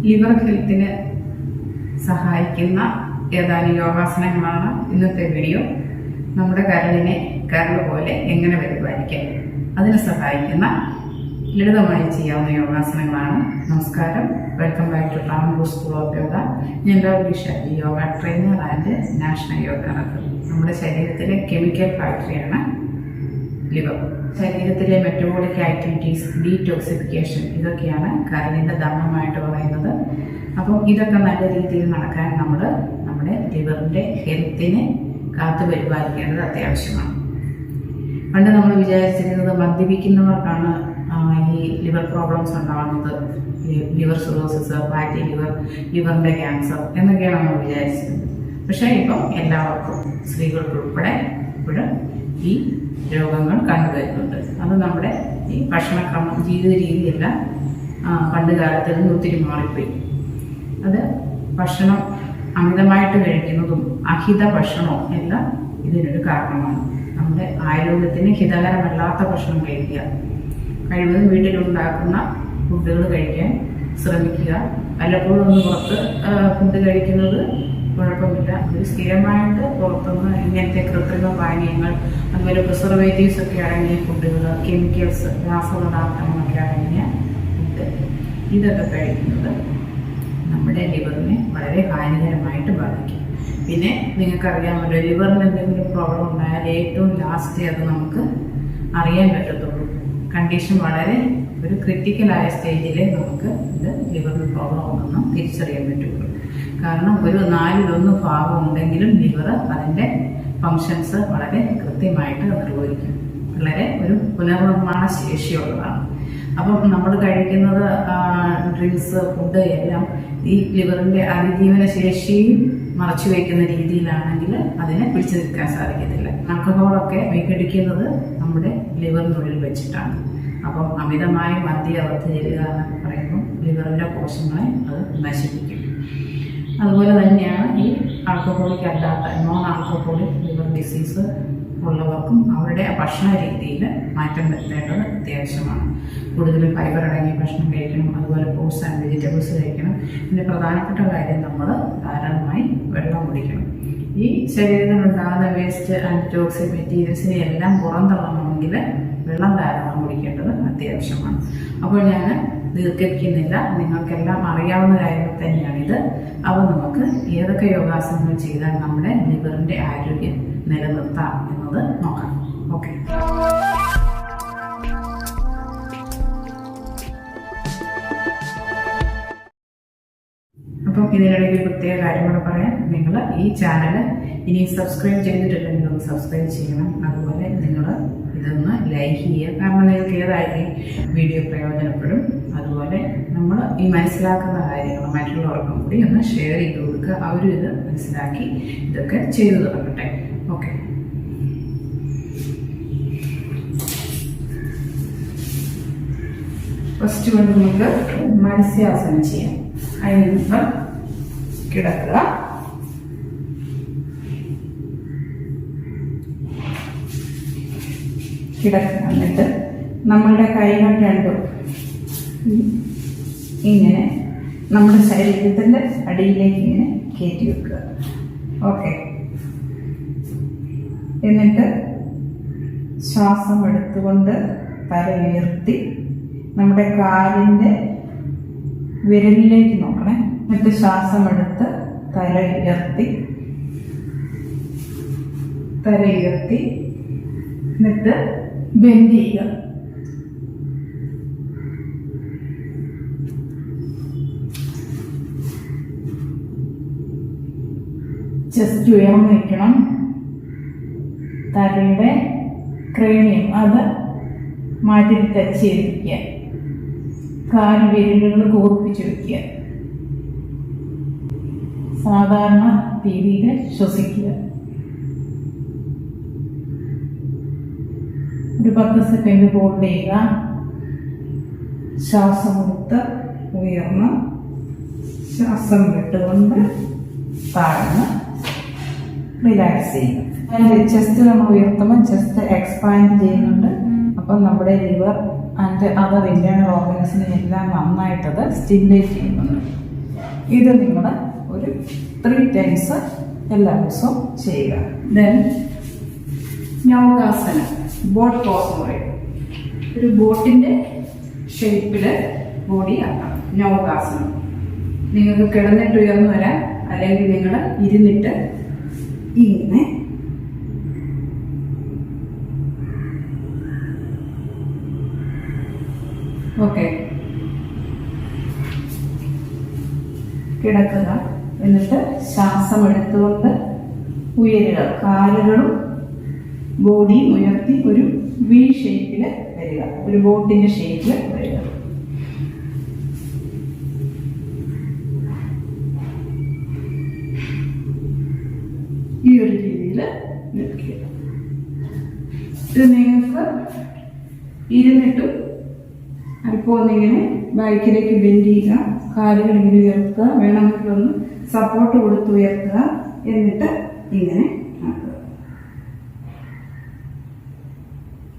Liver ഹെൽത്തിന് സഹായിക്കുന്ന ഏതാനും യോഗാസനങ്ങളാണ് ഇന്നത്തെ വീഡിയോ. നമ്മുടെ കരൾ പോലെ എങ്ങനെ പരിപാലിക്കാം, അതിനെ സഹായിക്കുന്ന ലളിതമായി ചെയ്യാവുന്ന യോഗാസനങ്ങളാണ്. നമസ്കാരം, welcome back to Tamoor school of yoga. ഞാൻ doctor Shaji, yoga trainer and national yoga referee. നമ്മുടെ ശരീരത്തിലെ കെമിക്കൽ ഫാക്ടറിയാണ് ലിവർ. ശരീരത്തിലെ മെറ്റബോളിക് ആക്ടിവിറ്റീസ്, ഡീടോക്സിഫിക്കേഷൻ, ഇതൊക്കെയാണ് കരളിൻ്റെ ധർമ്മമായിട്ട് പറയുന്നത്. അപ്പം ഇതൊക്കെ നല്ല രീതിയിൽ നടക്കാൻ നമ്മുടെ ലിവറിൻ്റെ ഹെൽത്തിനെ കാത്തു പരിപാലിക്കേണ്ടത് അത്യാവശ്യമാണ്. പണ്ട് നമ്മൾ വിചാരിച്ചിരുന്നത് മദ്യപിക്കുന്നവർക്കാണ് ഈ ലിവർ പ്രോബ്ലംസ് ഉണ്ടാകുന്നത്, ലിവർ സിറോസിസ്, ഫാറ്റി ലിവർ, ലിവറിൻ്റെ ക്യാൻസർ എന്നൊക്കെയാണ് നമ്മൾ വിചാരിച്ചിരുന്നത്. പക്ഷേ ഇപ്പം എല്ലാവർക്കും, സ്ത്രീകൾക്കുൾപ്പെടെ ഇപ്പോഴും ഈ രോഗങ്ങൾ കണ്ടുവരുന്നുണ്ട്. അത് നമ്മുടെ ഈ ഭക്ഷണക്രമം, ജീവിത രീതിയെല്ലാം പണ്ട് കാലത്ത് നിന്ന് ഒത്തിരി മാറിപ്പോയി. അത് ഭക്ഷണം അമിതമായിട്ട് കഴിക്കുന്നതും അഹിത ഭക്ഷണവും എല്ലാം ഇതിനൊരു കാരണമാണ്. നമ്മുടെ ആരോഗ്യത്തിന് ഹിതകരമല്ലാത്ത ഭക്ഷണം കഴിക്കുക, കഴിവതും വീട്ടിലുണ്ടാക്കുന്ന ഫുഡുകൾ കഴിക്കാൻ ശ്രമിക്കുക. വല്ലപ്പോഴും ഒന്ന് പുറത്ത് ഫുഡ് കഴിക്കുന്നത് കുഴപ്പമില്ല. ഒരു സ്ഥിരമായിട്ട് പുറത്തുനിന്ന് ഇങ്ങനത്തെ കൃത്രിമ പാനീയങ്ങൾ, അതുപോലെ പ്രിസർവേറ്റീവ്സ് ഒക്കെ അടങ്ങിയ ഫുഡുകൾ, കെമിക്കൽസ്, രാസപദാർത്ഥങ്ങളൊക്കെ അടങ്ങിയ ഫുഡ്, ഇതൊക്കെ കഴിക്കുന്നത് നമ്മുടെ ലിവറിനെ വളരെ ഹാനികരമായിട്ട് ബാധിക്കും. പിന്നെ നിങ്ങൾക്കറിയാമല്ലോ, ലിവറിന് എന്തെങ്കിലും പ്രോബ്ലം ഉണ്ടായാൽ ഏറ്റവും ലാസ്റ്റ് അത് നമുക്ക് അറിയാൻ പറ്റത്തുള്ളൂ. കണ്ടീഷൻ വളരെ ഒരു ക്രിട്ടിക്കലായ സ്റ്റേജിലെ നമുക്ക് ഇത് ലിവറിന് പ്രോബ്ലം ഉണ്ടെന്ന് തിരിച്ചറിയാൻ പറ്റുള്ളൂ. കാരണം ഒരു 1/4 ഭാഗം ഉണ്ടെങ്കിലും ലിവർ അതിൻ്റെ ഫങ്ഷൻസ് വളരെ കൃത്യമായിട്ട് നിർവഹിക്കും. വളരെ ഒരു പുനർനിർമ്മാണ ശേഷിയുള്ളതാണ്. അപ്പം നമ്മൾ കഴിക്കുന്നത് ഡ്രിങ്ക്സ്, ഫുഡ് എല്ലാം ഈ ലിവറിൻ്റെ അതിജീവന ശേഷിയും മറച്ചു വയ്ക്കുന്ന രീതിയിലാണെങ്കിൽ അതിനെ പിടിച്ചു നിൽക്കാൻ സാധിക്കത്തില്ല. ആൽക്കഹോളൊക്കെ വിഘടിക്കുന്നത് നമ്മുടെ ലിവറിനുള്ളിൽ വെച്ചിട്ടാണ്. അപ്പം അമിതമായി മദ്യവത്ത് ചെല്ലുക എന്നൊക്കെ പറയുമ്പോൾ ലിവറിൻ്റെ കോശങ്ങളെ അത് നശിപ്പിക്കും. അതുപോലെ തന്നെയാണ് ഈ ആൽക്കഹോളിക് അല്ലാത്ത നോൺ ആൽക്കഹോളിക് ലിവർ ഡിസീസ് ഉള്ളവർക്കും അവരുടെ ഭക്ഷണ രീതിയിൽ മാറ്റം വരുത്തേണ്ടത് അത്യാവശ്യമാണ്. കൂടുതലും ഫൈബർ അടങ്ങിയ ഭക്ഷണം കഴിക്കണം, അതുപോലെ ഫ്രൂട്ട്സ് ആൻഡ് വെജിറ്റബിൾസ് കഴിക്കണം. ഇതിൻ്റെ പ്രധാനപ്പെട്ട കാര്യം നമ്മൾ ധാരാളമായി വെള്ളം കുടിക്കണം. ഈ ശരീരത്തിലുണ്ടാകുന്ന വേസ്റ്റ് ആൻഡ് ടോക്സിക് മെറ്റീരിയൽസിനെ എല്ലാം പുറന്തള്ളണമെങ്കിൽ വെള്ളം ധാരാളം കുടിക്കേണ്ടത് അത്യാവശ്യമാണ്. അപ്പോൾ ഞാൻ ദീർഘിപ്പിക്കുന്നില്ല, നിങ്ങൾക്കെല്ലാം അറിയാവുന്ന കാര്യങ്ങൾ തന്നെയാണിത്. അപ്പോൾ നമുക്ക് ഏതൊക്കെ യോഗാസനങ്ങൾ ചെയ്താൽ നമ്മുടെ ലിവറിൻ്റെ ആരോഗ്യം നിലനിർത്താം എന്നത് നോക്കാം. ഓക്കെ, അപ്പം ഇതിനിടയ്ക്ക് പ്രത്യേക കാര്യം കൂടെ പറയാം. നിങ്ങൾ ഈ ചാനൽ ഇനി സബ്സ്ക്രൈബ് ചെയ്തിട്ടില്ലെങ്കിൽ ഒന്ന് സബ്സ്ക്രൈബ് ചെയ്യണം. അതുപോലെ നിങ്ങൾ ഇതൊന്ന് ലൈക്ക് ചെയ്യുക. കാരണം നിങ്ങൾക്ക് ഏതായാലും വീഡിയോ പ്രയോജനപ്പെടും. അതുപോലെ നമ്മൾ ഈ മനസ്സിലാക്കുന്ന കാര്യങ്ങൾ മറ്റുള്ളവർക്കും കൂടി ഒന്ന് ഷെയർ ചെയ്ത് കൊടുക്കുക. അവരും ഇത് മനസ്സിലാക്കി ഇതൊക്കെ ചെയ്തു തുടങ്ങട്ടെ. ഓക്കെ, ഫസ്റ്റ് കൊണ്ട് നമുക്ക് മത്സ്യാസനം ചെയ്യാം. അതിന് മുമ്പ് കിടക്കുക. എന്നിട്ട് നമ്മളുടെ കൈകൾ രണ്ടും ഇങ്ങനെ നമ്മുടെ ശരീരത്തിൻ്റെ അടിയിലേക്ക് ഇങ്ങനെ കയറ്റി വെക്കുക. ഓക്കെ, എന്നിട്ട് ശ്വാസം എടുത്തുകൊണ്ട് തല ഉയർത്തി നമ്മുടെ കാലിൻ്റെ വിരലിലേക്ക് നോക്കണേ. എന്നിട്ട് ശ്വാസം എടുത്ത് തല ഉയർത്തി എന്നിട്ട് ബെൻഡ് ചെയ്യുക. ചെസ്റ്റ് ഉയർന്നു വയ്ക്കണം. തലയുടെ ക്രേണിയം അത് മാറ്റി ടച്ച് ചെയ്തിരിക്കുക. കാല് വിരലുകൾ കൂർപ്പിച്ച് വയ്ക്കുക. സാധാരണ രീതിയിൽ ശ്വസിക്കുക. ഒരു 10 സെക്കൻഡ് ഹോൾഡ് ചെയ്യുക. ശ്വാസം എടുത്ത് ഉയർന്ന് ശ്വാസം വിട്ടുകൊണ്ട് താഴ്ന്ന് റിലാക്സ് ചെയ്യുക. ചെസ്റ്റ് നമ്മൾ ഉയർത്തുമ്പോൾ ചെസ്റ്റ് എക്സ്പാൻഡ് ചെയ്യുന്നുണ്ട്. അപ്പം നമ്മുടെ ലിവർ ആൻഡ് അതർ ഇന്റേണൽ ഓർഗൻസിനെ എല്ലാം നന്നായിട്ടത് സ്റ്റിമുലേറ്റ് ചെയ്യുന്നുണ്ട്. ഇത് നിങ്ങൾ ഒരു 3 times എല്ലാ ദിവസവും ചെയ്യുക. ദെൻ നൗകാസനം, ബോട്ട് പോസ് എന്ന് പറയും. ഒരു ബോട്ടിൻ്റെ ഷേപ്പിൽ ബോഡി ആക്കാം. നൗകാസനം നിങ്ങൾക്ക് കിടന്നിട്ട് ഉയർന്നു വരാം, അല്ലെങ്കിൽ നിങ്ങൾ ഇരുന്നിട്ട് ഇങ്ങനെ ഓക്കെ കിടക്കുക. എന്നിട്ട് ശ്വാസം എടുത്തുകൊണ്ട് ഉയരുക. കാലുകളും ബോഡിയും ഉയർത്തി ഒരു വി ഷേപ്പിൽ വരിക, ഒരു ബോട്ടിന്റെ ഷേപ്പിൽ വരിക. ഈ ഒരു രീതിയിൽ നിൽക്കുക. ഇത് നിങ്ങൾക്ക് ഇരുന്നിട്ടും അല്പം ഒന്നിങ്ങനെ ബാക്കിലേക്ക് ബെൻഡ് ചെയ്യുക, കാലുകൾ ഇങ്ങനെ ഉയർത്തുക, വേണമെങ്കിൽ ഒന്ന് സപ്പോർട്ട് കൊടുത്ത് ഉയർത്തുക, എന്നിട്ട് ഇങ്ങനെ ആക്കുക.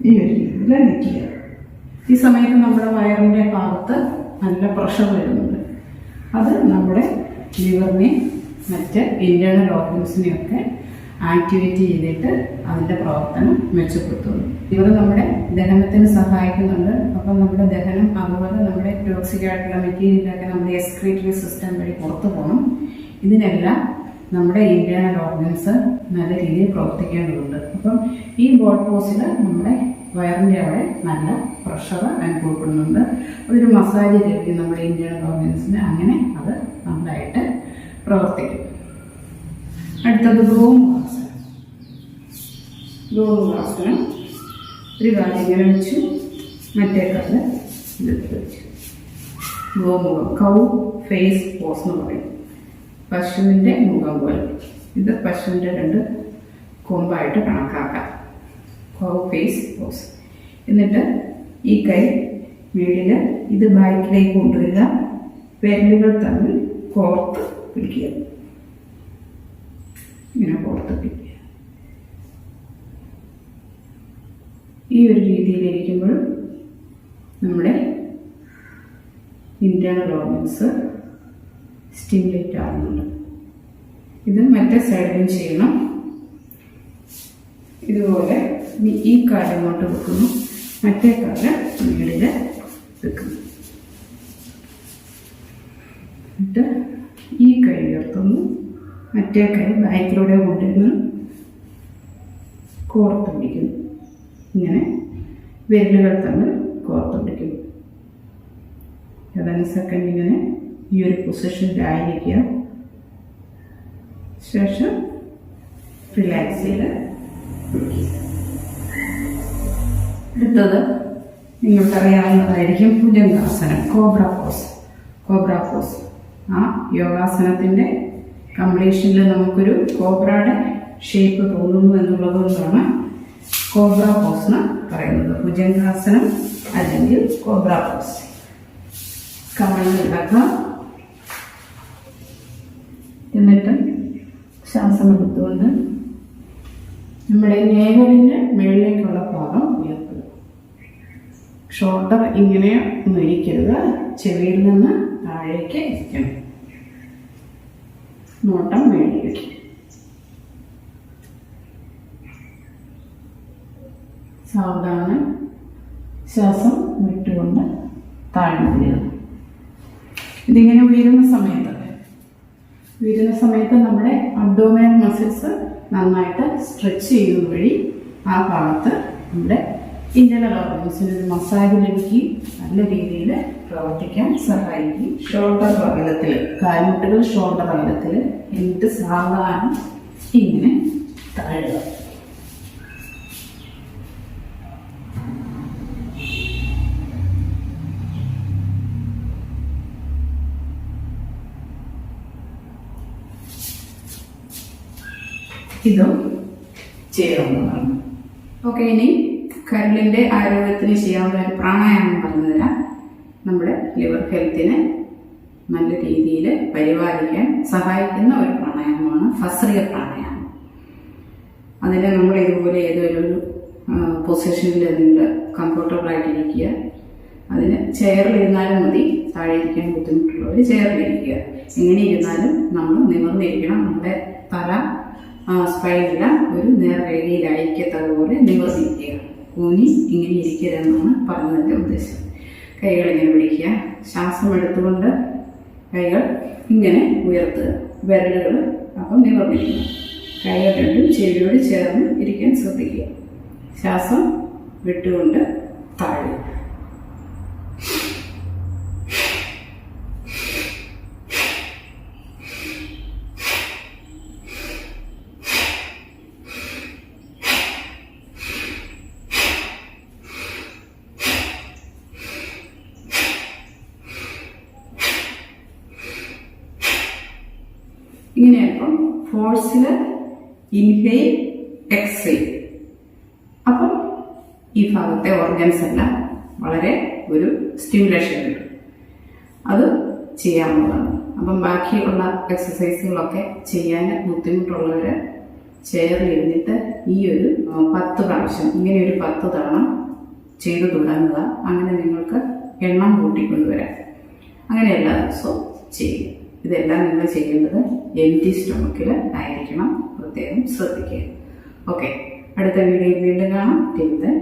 ഈ ഒരു രീതിയിൽ നിൽക്കുക. ഈ സമയത്ത് നമ്മുടെ വയറിൻ്റെ ഭാഗത്ത് നല്ല പ്രഷർ വരുന്നുണ്ട്. അത് നമ്മുടെ ലിവറിനെ മറ്റ് ഇന്റേണൽ ഓർഗൻസിനെയൊക്കെ ആക്ടിവേറ്റ് ചെയ്തിട്ട് അതിൻ്റെ പ്രവർത്തനം മെച്ചപ്പെടുത്തുന്നു. ലിവർ നമ്മുടെ ദഹനത്തിന് സഹായിക്കുന്നുണ്ട്. അപ്പം നമ്മുടെ ദഹനം അതുപോലെ നമ്മുടെ ടോക്സിക് ആയിട്ടുള്ള മെറ്റീരിയലൊക്കെ നമ്മുടെ എക്സ്ക്രീറ്ററി സിസ്റ്റം വഴി പുറത്തു പോകണം. ഇതിനെല്ലാം നമ്മുടെ ഇന്റേണൽ ഓർഗൻസ് നല്ല രീതിയിൽ പ്രവർത്തിക്കേണ്ടതുണ്ട്. അപ്പം ഈ ബോട്ട് പോസിൽ നമ്മുടെ വയറിൻ്റെ അവിടെ നല്ല പ്രഷർ അനുഭവപ്പെടുന്നുണ്ട്. അതൊരു മസാജ് ലഭിക്കും നമ്മുടെ ഇന്റേണൽ ഓർഗൻസിന്. അങ്ങനെ അത് നന്നായിട്ട് പ്രവർത്തിക്കും. അടുത്തത് ഗോമുഖാസനം. ഗോമുഖാസനം ഒരു കാലം ഇങ്ങനെ വെച്ചു, മറ്റേ കാല് ഇതെടുത്ത് വെച്ചു. ഗോമുഖം, കൗ ഫേസ് പോസ് എന്ന് പറയും. പശുവിൻ്റെ മുഖം പോലെ. ഇത് പശുവിൻ്റെ 2 കൊമ്പായിട്ട് കണക്കാക്കാം. കൗ ഫേസ് പോസ്. എന്നിട്ട് ഈ കൈ മേളിൽ ഇത് ബാക്കിലേക്ക് കൊണ്ടുവരിക, വിരലുകൾ തമ്മിൽ കോർത്ത് പിടിക്കുക. ഇങ്ങനെ കോർത്ത് പിടിക്കുക. ഈ ഒരു രീതിയിലിരിക്കുമ്പോൾ നമ്മുടെ ഇന്റേണൽ ഓർഗൻസ് സ്റ്റിമുലേറ്റ് ആകുന്നുണ്ട്. ഇത് മറ്റേ സൈഡിലും ചെയ്യണം. ഇതുപോലെ ഈ കാല് ഇങ്ങോട്ട് വെക്കുന്നു, മറ്റേ കാല് മേളിൽ വെക്കുന്നു. എന്നിട്ട് ഈ കൈ ഉയർത്തുന്നു, മറ്റേ കൈ ബാക്കിലൂടെ കൊണ്ടിരുന്ന് കോർത്ത് പിടിക്കുന്നു. ഇങ്ങനെ വിരലുകൾ തമ്മിൽ കോർത്ത് പിടിക്കുന്നു. ഏതാനും സെക്കൻഡ് ഇങ്ങനെ ഈ ഒരു പൊസിഷനിലായിരിക്കുക. ശേഷം റിലാക്സ് ചെയ്ത് പിടിക്കുക. അടുത്തത് നിങ്ങൾക്കറിയാവുന്നതായിരിക്കും ഭുജംഗാസനം, കോബ്ര പോസ്. കോബ്ര പോസ് ആ യോഗാസനത്തിൻ്റെ കംപ്ലീഷനിൽ നമുക്കൊരു കോബ്രയുടെ ഷേപ്പ് തോന്നുന്നു എന്നുള്ളത് കൊണ്ടാണ് കോബ്ര പോസ് എന്ന് പറയുന്നത്. ഭുജംഗാസനം അല്ലെങ്കിൽ കോബ്ര പോസ്. കമഴ്ന്നുണ്ടാക്കാം. എന്നിട്ട് ശ്വാസം എടുത്തുകൊണ്ട് നമ്മുടെ നേവലിൻ്റെ മുകളിലേക്കുള്ള ഭാഗം ഉയർത്തുക. ഷോൾഡർ ഇങ്ങനെ ഒന്നും ഇരിക്കരുത്, ചെവിയിൽ നിന്ന് താഴേക്ക് ഇരിക്കണം. നോട്ടം മേളിലേക്ക്. സാവധാനം ശ്വാസം വിട്ടുകൊണ്ട് താഴ്ന്നു വരിക. ഇതിങ്ങനെ ഉയരുന്ന സമയത്ത് നമ്മുടെ അബ്ഡോമിനൽ മസിൽസ് നന്നായിട്ട് സ്ട്രെച്ച് ചെയ്യുന്നത് വഴി ആ ഭാഗത്ത് നമ്മുടെ ഇന്റേണൽ ഓർഗൻസിന് ഒരു മസാജ് ലഭിക്കുകയും നല്ല രീതിയിൽ പ്രവർത്തിക്കാൻ സഹായിക്കും. ഷോൾഡർ അകലത്തിൽ, കാൽമുട്ടുകൾ ഷോൾഡർ അകലത്തിൽ, എന്നിട്ട് സാവധാനം ഇങ്ങനെ താഴുക. ഇതും ചെയ്യാവുന്നതാണ്. ഓക്കെ, ഇനി കരളിൻ്റെ ആരോഗ്യത്തിന് ചെയ്യാവുന്ന ഒരു പ്രാണായാമം പറഞ്ഞു തരാം. നമ്മുടെ ലിവർ ഹെൽത്തിനെ നല്ല രീതിയിൽ പരിപാലിക്കാൻ സഹായിക്കുന്ന ഒരു പ്രാണായാമമാണ് ഭസ്ത്രിക പ്രാണായാമം. അതിൽ നമ്മൾ ഇതുപോലെ ഏതൊരു പൊസിഷനിൽ നിങ്ങൾ കംഫർട്ടബിൾ ആയിട്ടിരിക്കുക. അതിന് ചെയറിലിരുന്നാലും മതി, താഴെ ഇരിക്കാൻ ബുദ്ധിമുട്ടുള്ളവർ ചെയറിലിരിക്കുക. എങ്ങനെ ഇരുന്നാലും നമ്മൾ നിവർന്നിരിക്കണം. നമ്മുടെ തല സ്പൈനെല്ലാം ഒരു നേർരേഖയിലായിരിക്കത്തതുപോലെ നിവർന്നിരിക്കുക. ഊന്നി ഇങ്ങനെ ഇരിക്കരുതെന്നാണ് പറഞ്ഞതിൻ്റെ ഉദ്ദേശം. കൈകൾ ഇങ്ങനെ പിടിക്കുക, ശ്വാസം എടുത്തുകൊണ്ട് കൈകൾ ഇങ്ങനെ ഉയർത്തുക, വിരലുകൾ അപ്പം നിവർന്നിരിക്കുക. കൈകൾ രണ്ടും ചെവിയോട് ചേർന്ന് ഇരിക്കാൻ ശ്രദ്ധിക്കുക. ശ്വാസം വിട്ടുകൊണ്ട് താഴെ. ഇങ്ങനെയപ്പം ഫോഴ്സിൽ ഇൻഹെയിൽ എക്സെയിൽ. അപ്പം ഈ ഭാഗത്തെ ഓർഗൻസ് എല്ലാം വളരെ ഒരു സ്റ്റിമുലേഷൻ കിട്ടും. അത് ചെയ്യാവുന്നതാണ്. അപ്പം ബാക്കിയുള്ള എക്സസൈസുകളൊക്കെ ചെയ്യാൻ ബുദ്ധിമുട്ടുള്ളവർ ചെയറിൽ ഇരുന്നിട്ട് ഈ ഒരു 10 പ്രാവശ്യം ഇങ്ങനെ ഒരു 10 തവണ ചെയ്തു തുടങ്ങുക. അങ്ങനെ നിങ്ങൾക്ക് എണ്ണം കൂട്ടിക്കൊണ്ടുവരാം. അങ്ങനെ എല്ലാ ദിവസവും ചെയ്യുക. ഇതെല്ലാം നിങ്ങൾ ചെയ്യേണ്ടത് എംപ്റ്റി സ്റ്റൊമക്കിൽ ആയിരിക്കണം. പ്രത്യേകം ശ്രദ്ധിക്കുക. ഓക്കെ, അടുത്ത വീഡിയോയിൽ വീണ്ടും കാണാം. Till then